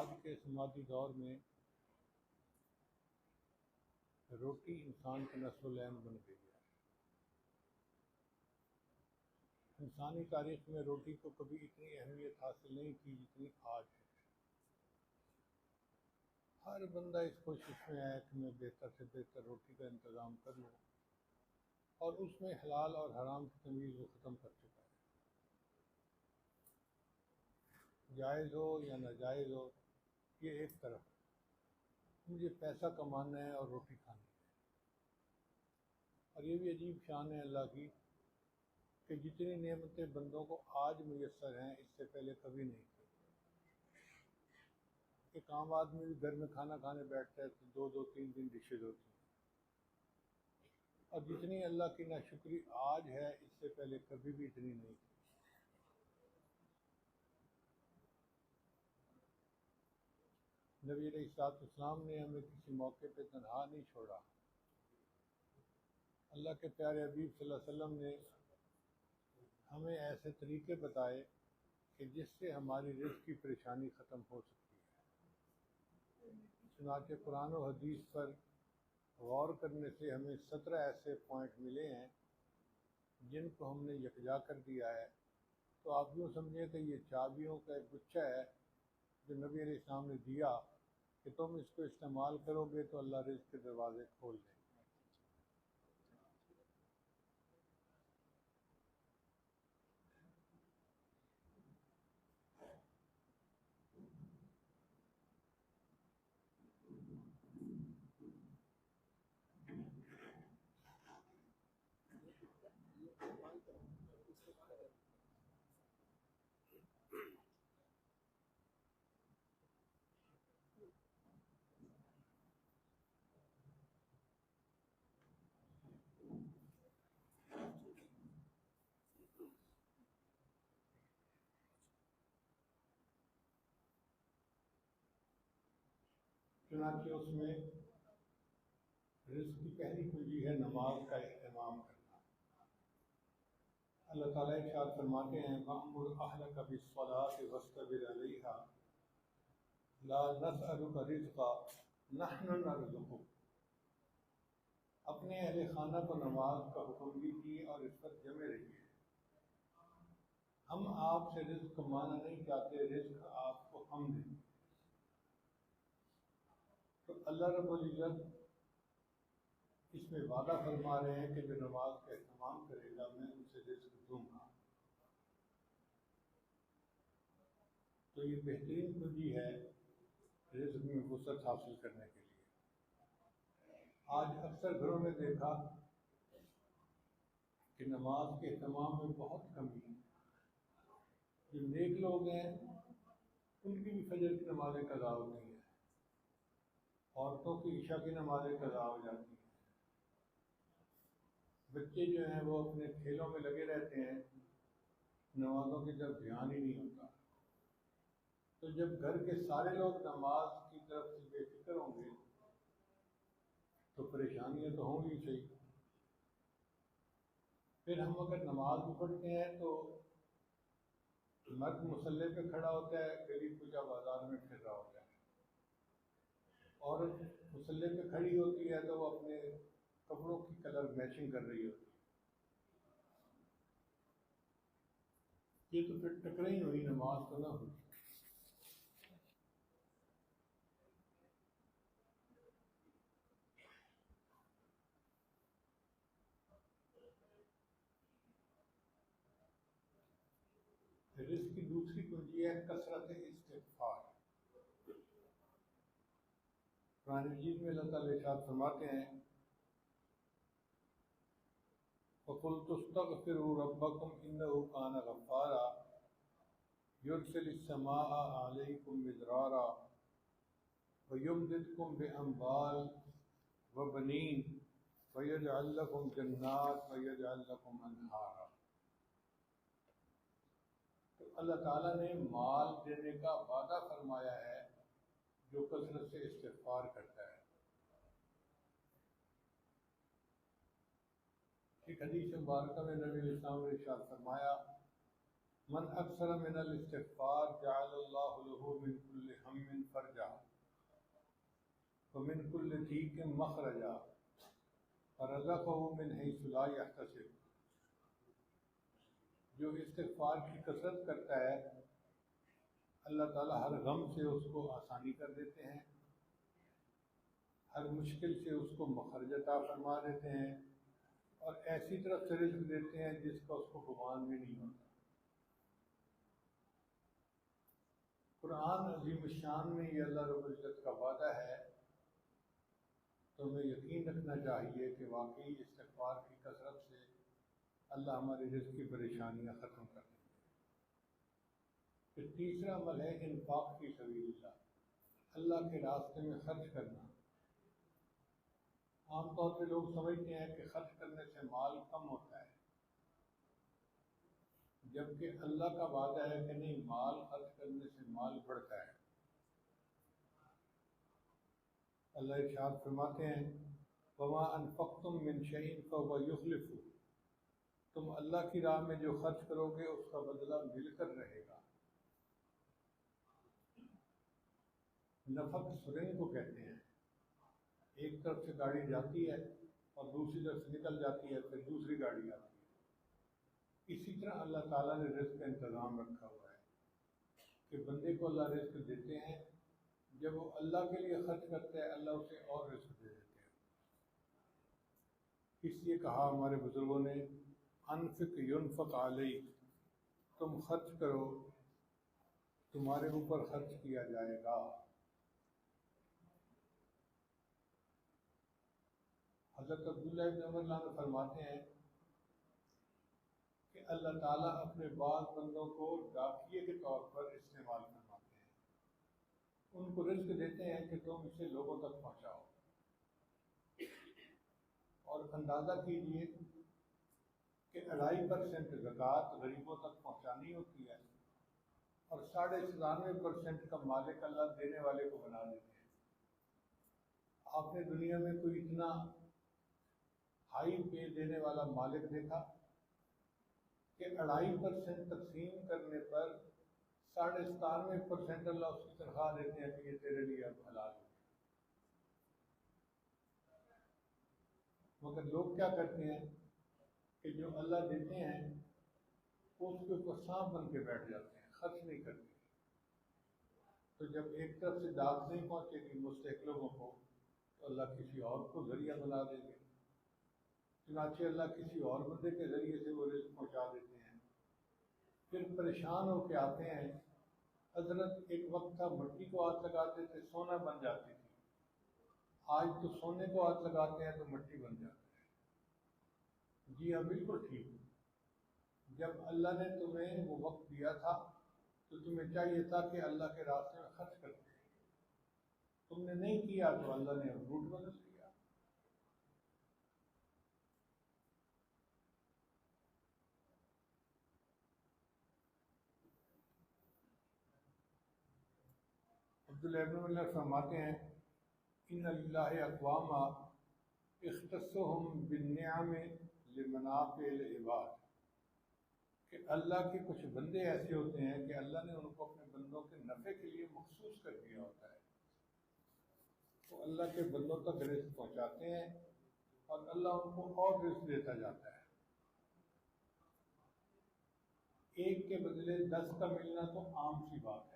آج کے سماجی دور میں روٹی انسان کا نصب العین بن گئی ہے۔ انسانی تاریخ میں روٹی کو کبھی اتنی اہمیت حاصل نہیں کی جتنی آج ہے۔ ہر بندہ اس کوشش میں ہے کہ میں بہتر سے بہتر روٹی کا انتظام کر لوں، اور اس میں حلال اور حرام کی تمیز وہ ختم کر چکا ہے۔ جائز ہو یا ناجائز ہو، یہ ایک طرف ہے، مجھے پیسہ کمانا ہے اور روٹی کھانی ہے۔ اور یہ بھی عجیب شان ہے اللہ کی کہ جتنی نعمتیں بندوں کو آج میسر ہیں اس سے پہلے کبھی نہیں تھی۔ ایک عام آدمی بھی گھر میں کھانا کھانے بیٹھتا ہے تو 2-2 3 ڈشز ہوتی ہیں، اور جتنی اللہ کی ناشکری آج ہے اس سے پہلے کبھی بھی اتنی نہیں تھی۔ نبی علیہ الصلوۃ والسلام نے ہمیں کسی موقع پہ تنہا نہیں چھوڑا۔ اللہ کے پیارے حبیب صلی اللہ علیہ وسلم نے ہمیں ایسے طریقے بتائے کہ جس سے ہماری رزق کی پریشانی ختم ہو سکتی ہے۔ چنانچہ قرآن و حدیث پر غور کرنے سے ہمیں 17 ایسے پوائنٹ ملے ہیں جن کو ہم نے یکجا کر دیا ہے۔ تو آپ یوں سمجھیں کہ یہ چابیوں کا ایک گچھا ہے جو نبی علیہ السلام نے دیا کہ تم اس کو استعمال کرو گے تو اللہ رزق کے دروازے کھول دیں۔ چنانچہ اس میں رزق کی پہلی کنجی ہے نماز کا اہتمام کرنا۔ اللہ تعالیٰ ارشاد فرماتے ہیں وَأْمُرْ أَهْلَكَ بِالصَّلَاةِ وَاصْطَبِرْ عَلَيْهَا لَا نَسْأَلُكَ رِزْقًا نَحْنُ نَرْزُقُكَ۔ اپنے اہل خانہ کو نماز کا حکم دیجیے اور اس پر جمے رہیے۔ ہم آپ سے رزق کمانا نہیں چاہتے، رزق آپ کو ہم دیں گے۔ تو اللہ رب العزت اس میں وعدہ فرما رہے ہیں کہ جو نماز کا اہتمام کرے گا میں اسے رزق دوں گا۔ تو یہ بہترین کنجی ہے رزق میں وسعت حاصل کرنے کے لیے۔ آج اکثر گھروں میں دیکھا کہ نماز کے اہتمام میں بہت کمی ہے۔ جو نیک لوگ ہیں ان کی بھی فجر کی نمازیں قضا ہوتی ہیں، عورتوں کی عشاء کی نمازیں قضا ہو جاتی ہیں، بچے جو ہیں وہ اپنے کھیلوں میں لگے رہتے ہیں، نمازوں کی طرف دھیان ہی نہیں ہوتا۔ تو جب گھر کے سارے لوگ نماز کی طرف سے بے فکر ہوں گے تو پریشانیاں تو ہوں گی صحیح۔ پھر ہم اگر نماز بھی پڑھتے ہیں تو مرد مصلی پہ کھڑا ہوتا ہے، گلی کوچہ بازار میں پھر رہا ہوتا ہے، عورت مصلی پہ کھڑی ہوتی ہے تو وہ اپنے کپڑوں کی کلر میچنگ کر رہی ہوتی ہے۔ یہ تو پھر ٹکرے ہی ہوئی، نماز تو نہ ہوئی۔ رزق کی دوسری کنجی ہے کثرت استغفار۔ قرآن مجید میں اللہ تعالیٰ ارشاد فرماتے ہیں وَقُلْتُ اسْتَغْفِرُوا رَبَّكُمْ إِنَّهُ كَانَ غَفَّارًا يُرْسِلِ السَّمَاءَ عَلَيْكُمْ مِدْرَارًا وَيُمْدِدْكُمْ بِأَمْوَالٍ وَبَنِينَ وَيَجْعَلْ لَكُمْ جَنَّاتٍ وَيَجْعَلْ لَكُمْ أَنْهَارًا۔ تو اللہ تعالیٰ نے مال دینے کا وعدہ فرمایا ہے جو کثرت سے استغفار کرتا ہے۔ ایک حدیث مبارکہ میں نبی علیہ السلام نے ارشاد فرمایا من اکثر من الاستغفار جعل اللہ له من كل هم ومن كل ضيق مخرجا ورزقه من حيث لا يحتسب. جو استغفار کی کثرت کرتا ہے اللہ تعالیٰ ہر غم سے اس کو آسانی کر دیتے ہیں، ہر مشکل سے اس کو مخرج عطا فرما دیتے ہیں، اور ایسی طرف سے رزق دیتے ہیں جس کا اس کو گمان بھی نہیں ہوتا. قرآن عظیم الشان میں یہ اللہ رب العزت کا وعدہ ہے، تو ہمیں یقین رکھنا چاہیے کہ واقعی استغفار کی کثرت سے اللہ ہمارے رزق کی پریشانیاں ختم کر دیں گے. پھر تیسرا عمل ہے انفاق فی سبیل اللہ، اللہ کے راستے میں خرچ کرنا. عام طور پہ لوگ سمجھتے ہیں کہ خرچ کرنے سے مال کم ہوتا ہے، جبکہ اللہ کا وعدہ ہے کہ نہیں، مال خرچ کرنے سے مال بڑھتا ہے. اللہ ارشاد فرماتے ہیں وَمَا أَنفَقْتُم مِّن شَيْءٍ فَهُوَ يُخْلِفُهُ. تم اللہ کی راہ میں جو خرچ کرو گے اس کا بدلہ مل کر رہے گا. نفق سرنگ کو کہتے ہیں، ایک طرف سے گاڑی جاتی ہے اور دوسری طرف سے نکل جاتی ہے، پھر دوسری گاڑی آتی ہے. اسی طرح اللہ تعالیٰ نے رزق کا انتظام رکھا ہوا ہے کہ بندے کو اللہ رزق دیتے ہیں، جب وہ اللہ کے لیے خرچ کرتا ہے اللہ اسے اور رزق دے دیتے ہیں. اس لیے کہا ہمارے بزرگوں نے انفق ينفق علیک، تم خرچ کرو تمہارے اوپر خرچ کیا جائے گا. حضرت عبداللہ بن عمر اللہ عنہ فرماتے ہیں کہ اللہ تعالیٰ اپنے بعض بندوں کو ڈاکیے کے طور پر استعمال فرماتے ہیں. ان کو رزق دیتے ہیں کہ تم اسے لوگوں تک پہنچاؤ، اور اندازہ کیجیے کہ 2.5% زکوٰۃ غریبوں تک پہنچانی ہوتی ہے، اور 97.5% کا مالک اللہ دینے والے کو بنا دیتے ہیں. آپ نے دنیا میں کوئی اتنا ہائی پے دینے والا مالک دیکھا کہ 2.5% تقسیم کرنے پر 97.5% اللہ اس کی تنخواہ دیتے ہیں کہ یہ تیرے لیے اب حلال ہے. مگر لوگ کیا کرتے ہیں کہ جو اللہ دیتے ہیں اس کے اوپر سانپ بن کے بیٹھ جاتے ہیں، خرچ نہیں کرتے. تو جب ایک طرف سے داد نہیں پہنچے گی مستحق لوگوں کو تو اللہ کسی اور کو ذریعہ بنا دیں گے. چنانچہ اللہ کسی اور بندے کے ذریعے سے وہ رزق پہنچا دیتے ہیں. پھر پریشان ہو کے آتے ہیں. حضرت ایک وقت تھا مٹی کو ہاتھ لگاتے تھے سونا بن جاتی تھی، آج تو سونے کو ہاتھ لگاتے ہیں تو مٹی بن جاتی ہے. جی ہاں بالکل ٹھیک. جب اللہ نے تمہیں وہ وقت دیا تھا تو تمہیں چاہیے تھا کہ اللہ کے راستے میں خرچ کرتے. تم نے نہیں کیا تو اللہ نے روٹ بدل دیا. عبداللہ ابن عمر فرماتے ہیں ان اللہ اقوام اختصهم بالنعم لمنافع العباد، کہ اللہ کے کچھ بندے ایسے ہوتے ہیں کہ اللہ نے ان کو اپنے بندوں کے نفع کے لیے مخصوص کر دیا ہوتا ہے. وہ اللہ کے بندوں تک رزق پہنچاتے ہیں اور اللہ ان کو اور رزق دیتا جاتا ہے. ایک کے بدلے 10 کا ملنا تو عام سی بات ہے،